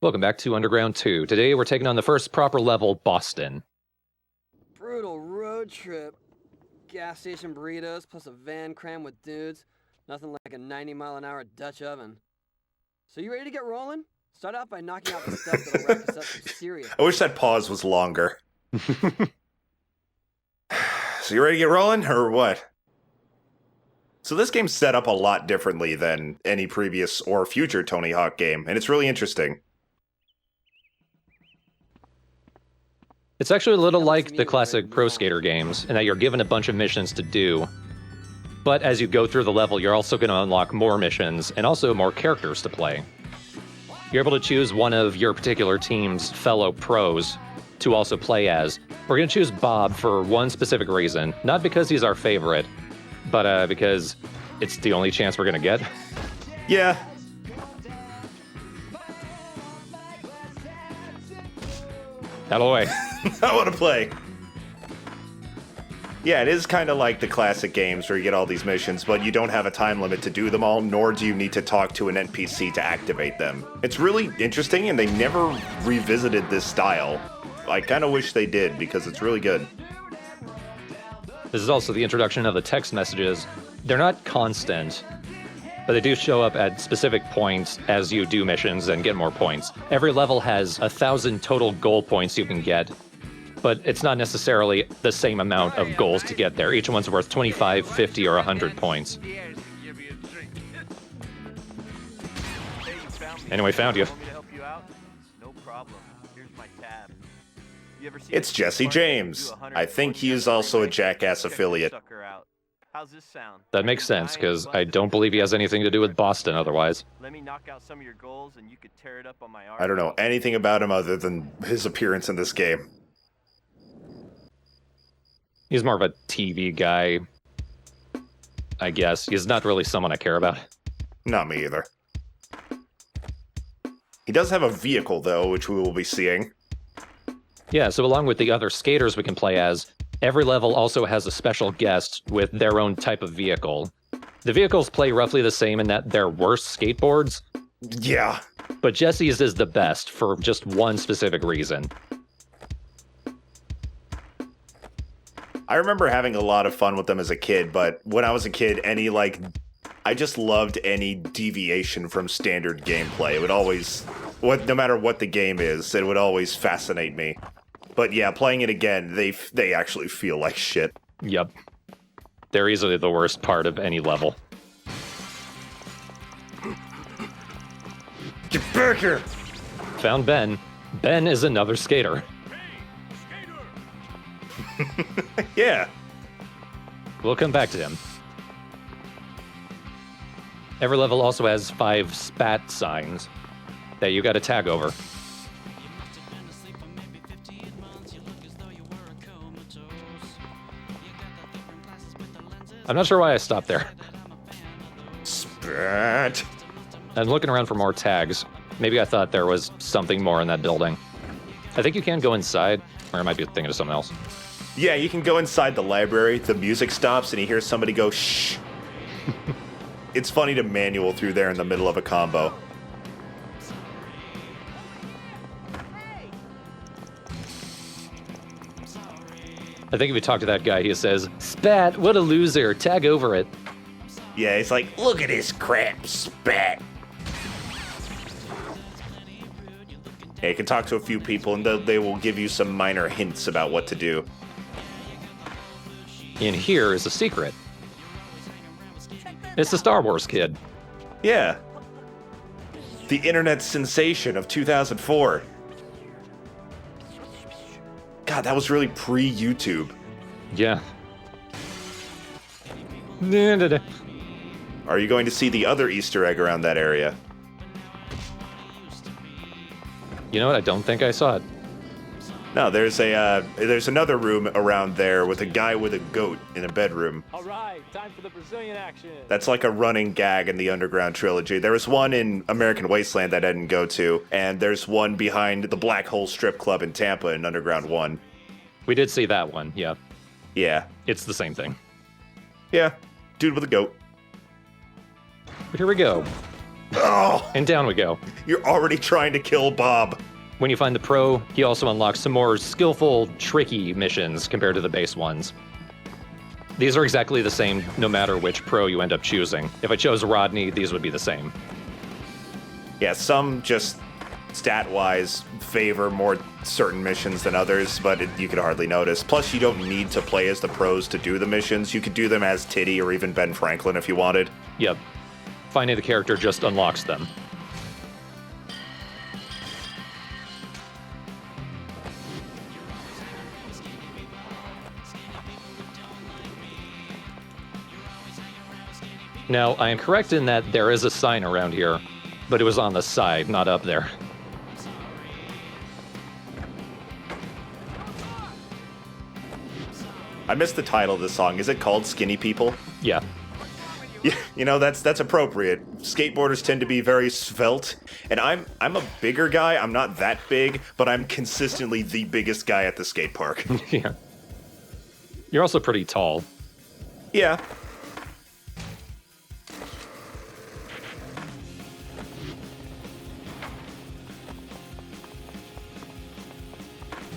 Welcome back to Underground 2. Today we're taking on the first proper level, Boston. Brutal road trip. Gas station burritos plus a van crammed with dudes. Nothing like a 90-mile-an-hour Dutch oven. So you ready to get rolling? Start out by knocking out the stuff that'll rack us up some serious. I wish that pause was longer. So you ready to get rolling, or what? So this game's set up a lot differently than any previous or future Tony Hawk game, and it's really interesting. It's actually a little like the classic Pro Skater games, in that you're given a bunch of missions to do. But as you go through the level, you're also going to unlock more missions, and also more characters to play. You're able to choose one of your particular team's fellow pros to also play as. We're going to choose Bob for one specific reason. Not because he's our favorite, but because it's the only chance we're going to get. Yeah. Out of the way. I want to play. Yeah, it is kind of like the classic games where you get all these missions, but you don't have a time limit to do them all, nor do you need to talk to an NPC to activate them. It's really interesting, and they never revisited this style. I kind of wish they did, because it's really good. This is also the introduction of the text messages. They're not constant, but they do show up at specific points as you do missions and get more points. Every level has 1,000 total goal points you can get, but it's not necessarily the same amount of goals to get there. Each one's worth 25, 50, or 100 points. Anyway, found you. It's Jesse James. I think he's also a Jackass affiliate. How's this sound? That makes sense, because I don't believe he has anything to do with Boston otherwise. Let me knock out some of your goals and you could tear it up on my arm. I don't know anything about him other than his appearance in this game. He's more of a TV guy, I guess. He's not really someone I care about. Not me either. He does have a vehicle, though, which we will be seeing. Yeah, so along with the other skaters we can play as, every level also has a special guest with their own type of vehicle. The vehicles play roughly the same in that they're worse skateboards. Yeah. But Jesse's is the best for just one specific reason. I remember having a lot of fun with them as a kid, but when I was a kid, I just loved any deviation from standard gameplay. It would always, no matter what the game is, it would always fascinate me. But yeah, playing it again, they actually feel like shit. Yep. They're easily the worst part of any level. Get back here! Found Ben. Ben is another skater. Yeah. We'll come back to him. Every level also has 5 spat signs that you gotta tag over. I'm not sure why I stopped there. Spat. I'm looking around for more tags. Maybe I thought there was something more in that building. I think you can go inside, or I might be thinking of something else. Yeah, you can go inside the library, the music stops, and you hear somebody go, shh. It's funny to manual through there in the middle of a combo. I think if you talk to that guy, he says, "Spat, what a loser, tag over it." Yeah, he's like, look at this crap, spat. Yeah, you can talk to a few people, and they will give you some minor hints about what to do. In here is a secret. It's the Star Wars kid. Yeah. The internet sensation of 2004. God, that was really pre-YouTube. Yeah. Are you going to see the other Easter egg around that area? You know what? I don't think I saw it. No, there's another room around there with a guy with a goat in a bedroom. All right, time for the Brazilian action. That's like a running gag in the Underground trilogy. There was one in American Wasteland that I didn't go to, and there's one behind the Black Hole Strip Club in Tampa in Underground 1. We did see that one, yeah. Yeah. It's the same thing. Yeah. Dude with a goat. But here we go. Oh, And down we go. you're already trying to kill Bob. When you find the pro, he also unlocks some more skillful, tricky missions compared to the base ones. These are exactly the same no matter which pro you end up choosing. If I chose Rodney, these would be the same. Yeah, some just stat-wise favor more certain missions than others, but you could hardly notice. Plus, you don't need to play as the pros to do the missions. You could do them as Tiddy or even Ben Franklin if you wanted. Yep. Finding the character just unlocks them. Now, I am correct in that there is a sign around here, but it was on the side, not up there. I missed the title of the song. Is it called Skinny People? Yeah. Yeah, you know, that's appropriate. Skateboarders tend to be very svelte, and I'm a bigger guy. I'm not that big, but I'm consistently the biggest guy at the skate park. Yeah. You're also pretty tall. Yeah.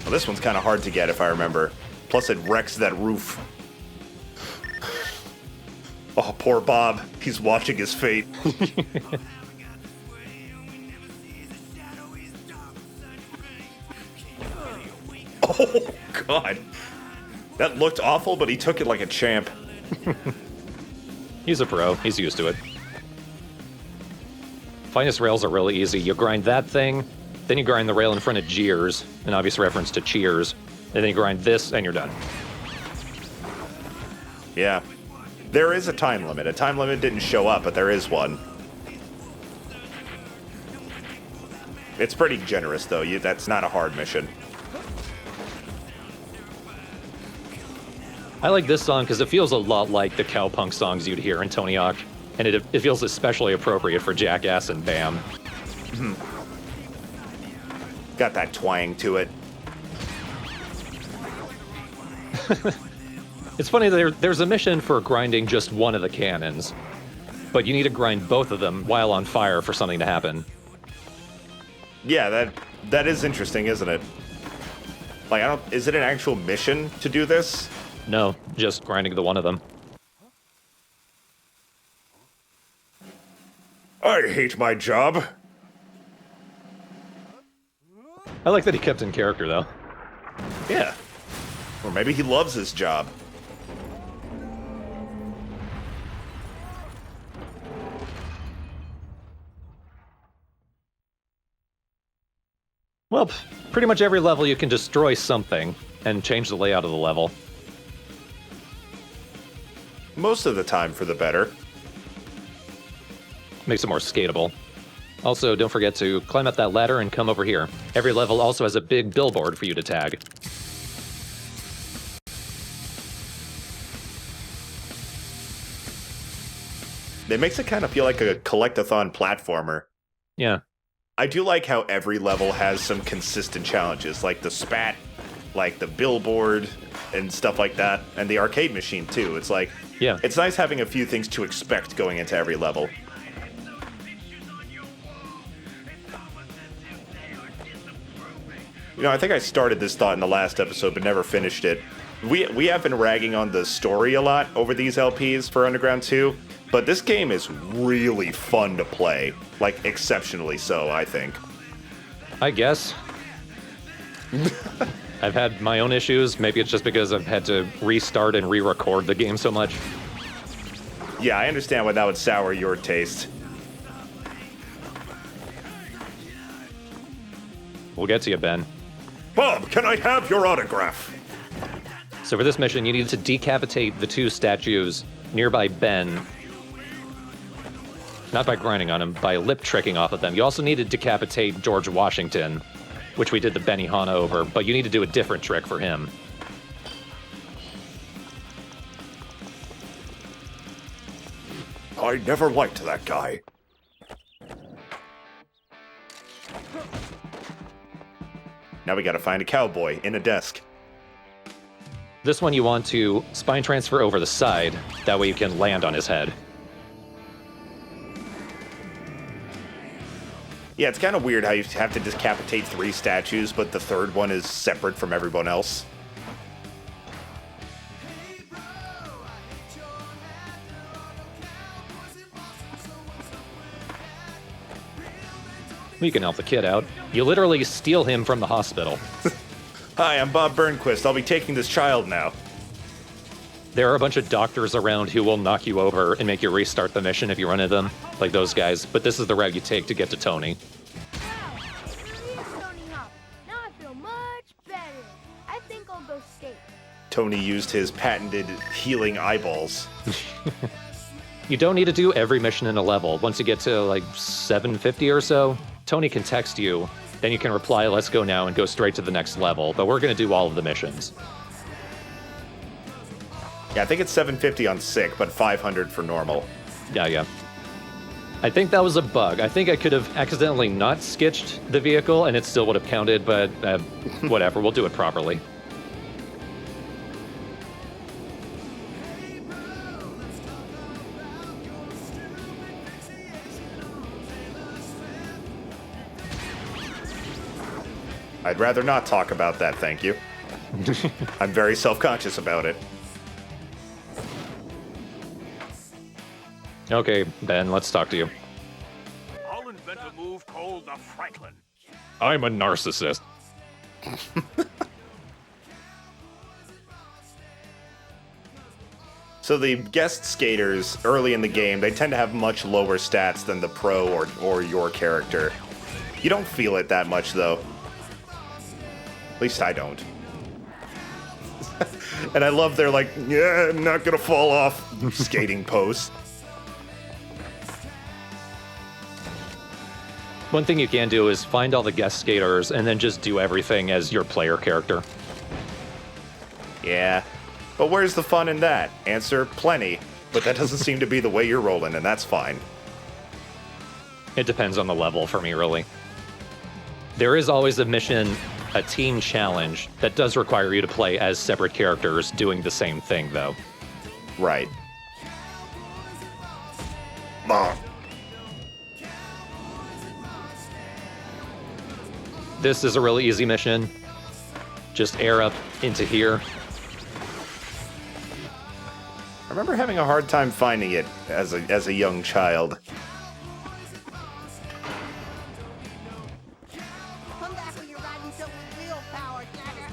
Well, this one's kind of hard to get if I remember. Plus, it wrecks that roof. Oh, poor Bob. He's watching his fate. Oh, God. That looked awful, but he took it like a champ. He's a pro. He's used to it. Finest rails are really easy. You grind that thing, then you grind the rail in front of Jeers, an obvious reference to Cheers, and then you grind this, and you're done. Yeah. There is a time limit. A time limit didn't show up, but there is one. It's pretty generous, though. That's not a hard mission. I like this song because it feels a lot like the cowpunk songs you'd hear in Tony Hawk, and it feels especially appropriate for Jackass and Bam. Got that twang to it. It's funny, there's a mission for grinding just one of the cannons, but you need to grind both of them while on fire for something to happen. Yeah, that is interesting, isn't it? Like, is it an actual mission to do this? No, just grinding the one of them. I hate my job. I like that he kept in character, though. Yeah. Or maybe he loves his job. Well, pretty much every level you can destroy something and change the layout of the level. Most of the time for the better. Makes it more skatable. Also, don't forget to climb up that ladder and come over here. Every level also has a big billboard for you to tag. It makes it kind of feel like a collectathon platformer. Yeah. I do like how every level has some consistent challenges, like the spat, like the billboard, and stuff like that, and the arcade machine, too. It's like, Yeah. it's nice having a few things to expect going into every level. You know, I think I started this thought in the last episode, but never finished it. We have been ragging on the story a lot over these LPs for Underground 2, but this game is really fun to play. Like, exceptionally so, I think. I guess. I've had my own issues. Maybe it's just because I've had to restart and re-record the game so much. Yeah, I understand why that would sour your taste. We'll get to you, Ben. Bob, can I have your autograph? So for this mission, you need to decapitate the two statues nearby Ben. Not by grinding on him, by lip tricking off of them. You also need to decapitate George Washington, which we did the Benihana over, but you need to do a different trick for him. I never liked that guy. Now we gotta find a cowboy in a desk. This one you want to spine transfer over the side, that way you can land on his head. Yeah, it's kind of weird how you have to decapitate 3 statues, but the third one is separate from everyone else. You can help the kid out. You literally steal him from the hospital. Hi, I'm Bob Burnquist. I'll be taking this child now. There are a bunch of doctors around who will knock you over and make you restart the mission if you run into them, like those guys. But this is the route you take to get to Tony. Wow, release Tony Hawk. Now I feel much better. I think I'll go skate. Tony used his patented healing eyeballs. You don't need to do every mission in a level. Once you get to like 750 or so, Tony can text you. Then you can reply, let's go now, and go straight to the next level. But we're going to do all of the missions. Yeah, I think it's 750 on sick, but 500 for normal. Yeah. I think that was a bug. I think I could have accidentally not sketched the vehicle, and it still would have counted, but whatever. We'll do it properly. I'd rather not talk about that, thank you. I'm very self-conscious about it. Okay, Ben, let's talk to you. I'll invent a move called the Franklin. I'm a narcissist. So the guest skaters, early in the game, they tend to have much lower stats than the pro or your character. You don't feel it that much, though. At least I don't. And I love their, like, yeah, I'm not gonna fall off skating pose. One thing you can do is find all the guest skaters and then just do everything as your player character. Yeah. But where's the fun in that? Answer, plenty. But that doesn't seem to be the way you're rolling, and that's fine. It depends on the level for me, really. There is always a mission, a team challenge, that does require you to play as separate characters doing the same thing, though. Right. Mom. This is a really easy mission. Just air up into here. I remember having a hard time finding it as a young child. Come back when you're riding some real power, Jagger.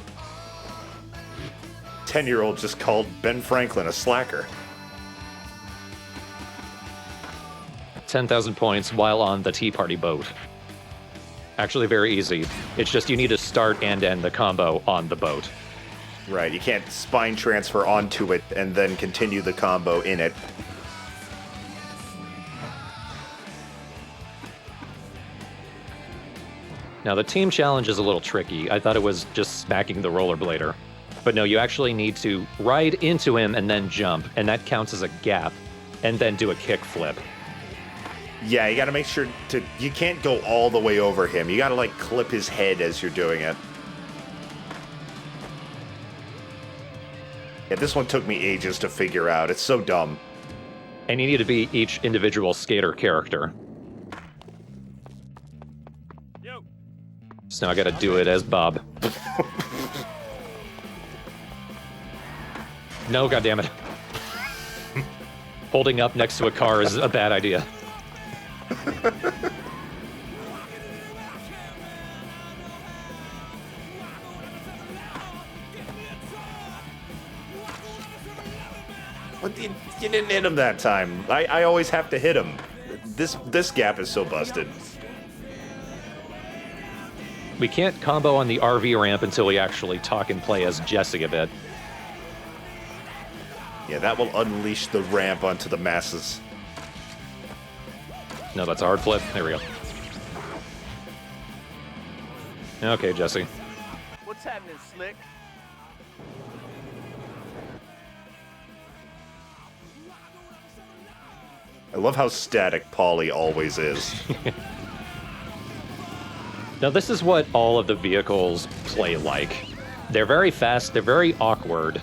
10-year-old just called Ben Franklin a slacker. 10,000 points while on the Tea Party boat. Actually very easy. It's just you need to start and end the combo on the boat. Right, you can't spine transfer onto it and then continue the combo in it. Now the team challenge is a little tricky. I thought it was just smacking the rollerblader. But no, you actually need to ride into him and then jump, and that counts as a gap, and then do a kick flip. Yeah, you gotta make sure to... You can't go all the way over him. You gotta, like, clip his head as you're doing it. Yeah, this one took me ages to figure out. It's so dumb. And you need to be each individual skater character. Yo. So now I gotta do it as Bob. No, goddammit. Holding up next to a car is a bad idea. What, you didn't hit him that time. I always have to hit him. This gap is so busted. We can't combo on the RV ramp until we actually talk and play as Jesse a bit. Yeah, that will unleash the ramp onto the masses. No, that's a hard flip. There we go. Okay, Jesse. What's happening, Slick? I love how static Paulie always is. Now, this is what all of the vehicles play like. They're very fast, they're very awkward.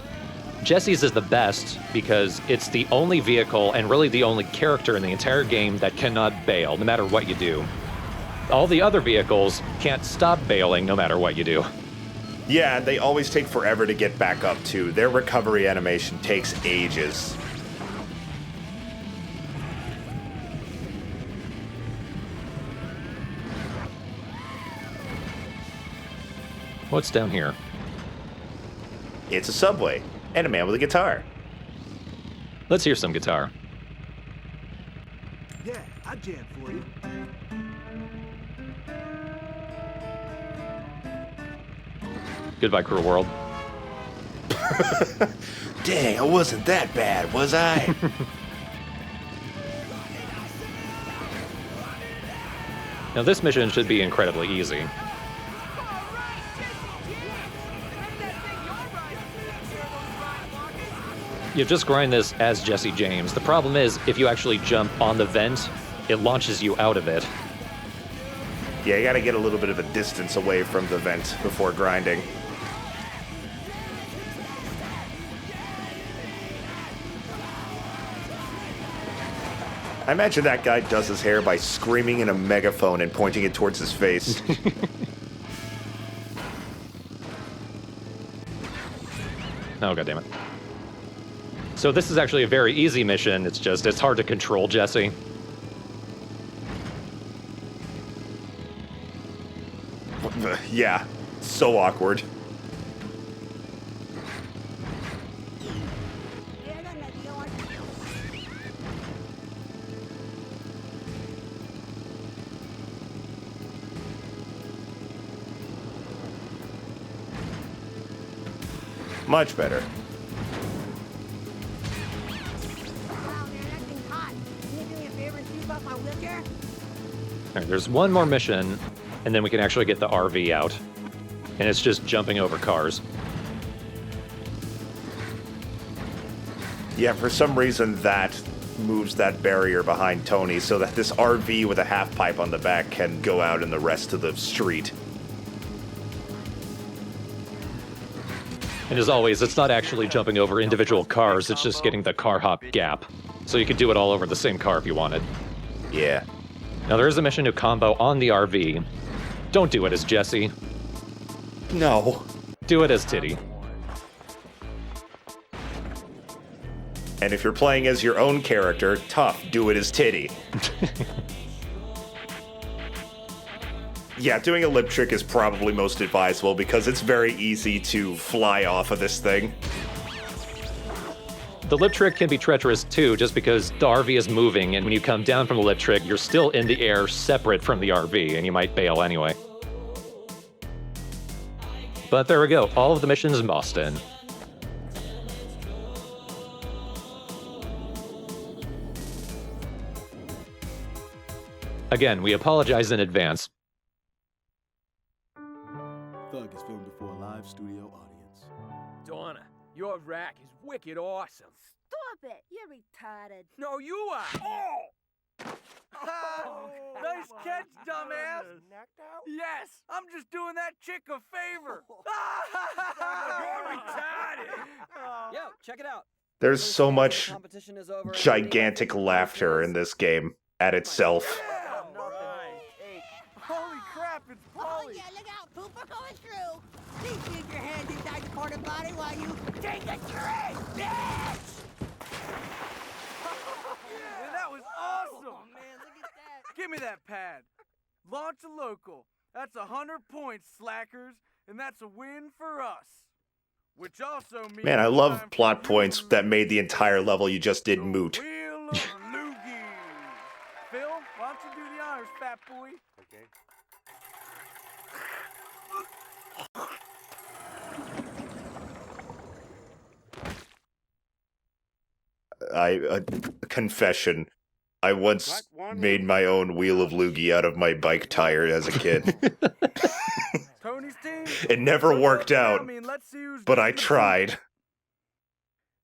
Jesse's is the best because it's the only vehicle and really the only character in the entire game that cannot bail, no matter what you do. all the other vehicles can't stop bailing no matter what you do. Yeah, and they always take forever to get back up, too. Their recovery animation takes ages. What's down here? It's a subway, and a man with a guitar. Let's hear some guitar. Yeah, I jam for you. Goodbye, cruel world. Dang, I wasn't that bad, was I? Now this mission should be incredibly easy. You just grind this as Jesse James. The problem is, if you actually jump on the vent, it launches you out of it. Yeah, you gotta get a little bit of a distance away from the vent before grinding. I imagine that guy does his hair by screaming in a megaphone and pointing it towards his face. Oh, goddammit. So this is actually a very easy mission. It's hard to control Jesse. Yeah, so awkward. Much better. Wow, man, that thing's hot. Can you do me a favor and sweep off my wheelchair? All right, there's one more mission, and then we can actually get the RV out. And it's just jumping over cars. Yeah, for some reason that moves that barrier behind Tony so that this RV with a half pipe on the back can go out in the rest of the street. And as always, it's not actually jumping over individual cars, it's just getting the car hop gap. So you could do it all over the same car if you wanted. Yeah. Now there is a mission to combo on the RV. Don't do it as Jesse. No. Do it as Titty. And if you're playing as your own character, tough, do it as Titty. Yeah, doing a lip trick is probably most advisable because it's very easy to fly off of this thing. The lip trick can be treacherous too, just because the RV is moving, and when you come down from the lip trick, you're still in the air separate from the RV, and you might bail anyway. But there we go, all of the missions in Boston. Again, we apologize in advance. Thug is filmed before a live studio audience. Donna, your rack is wicked awesome. Stop it! You're retarded. No, you are. Oh! Nice catch, dumbass! Yes, I'm just doing that chick a favor. You're retarded. Yo, check it out. There's so much Competition is over. gigantic laughter in this game at itself. Holy crap, it's Oh, Polly! yeah, look out, pooper going through. Please keep your hands inside the porta potty while you take a drink, bitch! Man, that was awesome! Oh, man, look at that. Give me that pad. Launch a local. That's 100 points, slackers, and that's a win for us. Which also means... Man, I love time plot for points you that made the entire level you just did the moot. Wheel of Loogie. Phil, why don't you do the honors, fat boy? Okay. Confession. I once made my own wheel of loogie out of my bike tire as a kid. Tony's team? It never worked out, Let's see who's but I doing the tried.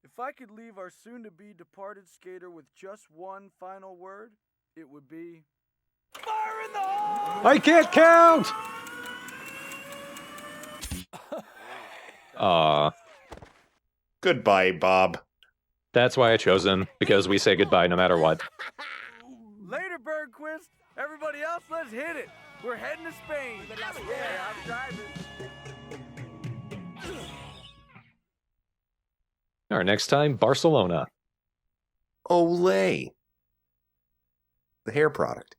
If I could leave our soon-to-be departed skater with just one final word, it would be... Fire in the hole! I can't count! Aw. Goodbye, Bob. That's why I chose him, because we say goodbye no matter what. Later, Bergquist. Everybody else, let's hit it. We're heading to Spain. Yeah, I'm driving. All right, next time, Barcelona. Olay. The hair product.